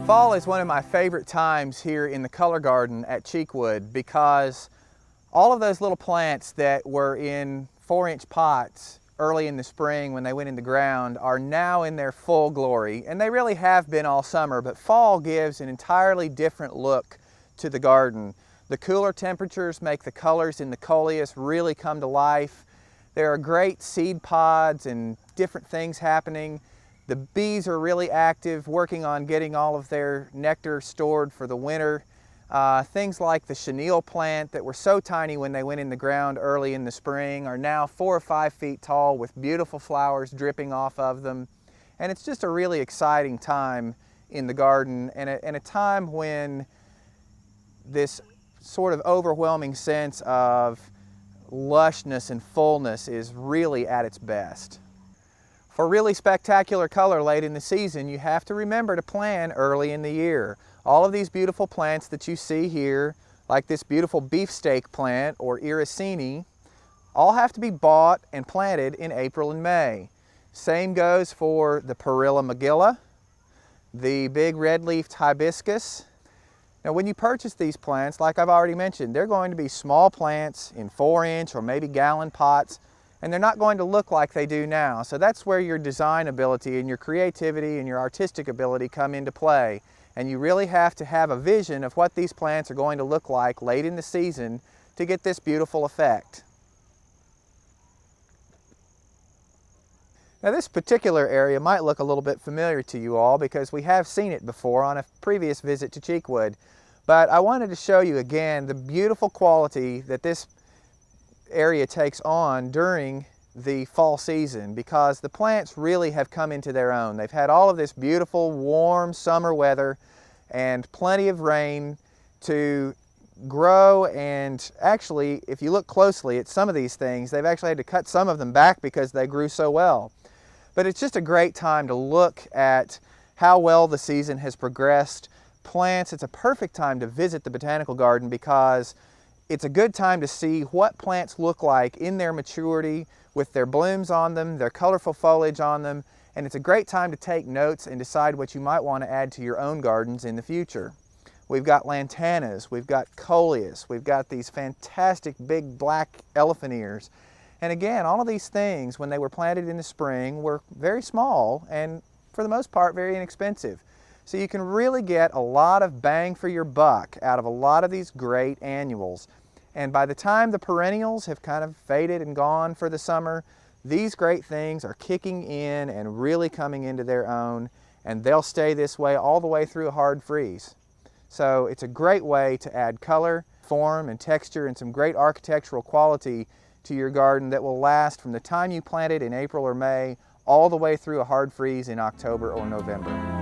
Fall is one of my favorite times here in the color garden at Cheekwood because all of those little plants that were in 4-inch pots early in the spring when they went in the ground are now in their full glory, and they really have been all summer, but fall gives an entirely different look to the garden. The cooler temperatures make the colors in the coleus really come to life. There are great seed pods and different things happening. The bees are really active, working on getting all of their nectar stored for the winter. Things like the chenille plant that were so tiny when they went in the ground early in the spring are now 4 or 5 feet tall with beautiful flowers dripping off of them. And it's just a really exciting time in the garden, and a time when this sort of overwhelming sense of lushness and fullness is really at its best. For really spectacular color late in the season, you have to remember to plan early in the year. All of these beautiful plants that you see here, like this beautiful beefsteak plant or iracini, all have to be bought and planted in April and May. Same goes for the Perilla magilla, the big red-leafed hibiscus. Now when you purchase these plants, like I've already mentioned, they're going to be small plants in 4-inch or maybe gallon pots, and they're not going to look like they do now. So that's where your design ability and your creativity and your artistic ability come into play. And you really have to have a vision of what these plants are going to look like late in the season to get this beautiful effect. Now this particular area might look a little bit familiar to you all because we have seen it before on a previous visit to Cheekwood. But I wanted to show you again the beautiful quality that this area takes on during the fall season, because the plants really have come into their own. They've had all of this beautiful warm summer weather and plenty of rain to grow, and actually if you look closely at some of these things, they've actually had to cut some of them back because they grew so well. But it's just a great time to look at how well the season has progressed. Plants, it's a perfect time to visit the botanical garden because it's a good time to see what plants look like in their maturity with their blooms on them, their colorful foliage on them, and it's a great time to take notes and decide what you might want to add to your own gardens in the future. We've got lantanas, we've got coleus, we've got these fantastic big black elephant ears. And again, all of these things, when they were planted in the spring, were very small and for the most part very inexpensive. So you can really get a lot of bang for your buck out of a lot of these great annuals. And by the time the perennials have kind of faded and gone for the summer, these great things are kicking in and really coming into their own, and they'll stay this way all the way through a hard freeze. So it's a great way to add color, form, and texture and some great architectural quality to your garden that will last from the time you plant it in April or May all the way through a hard freeze in October or November.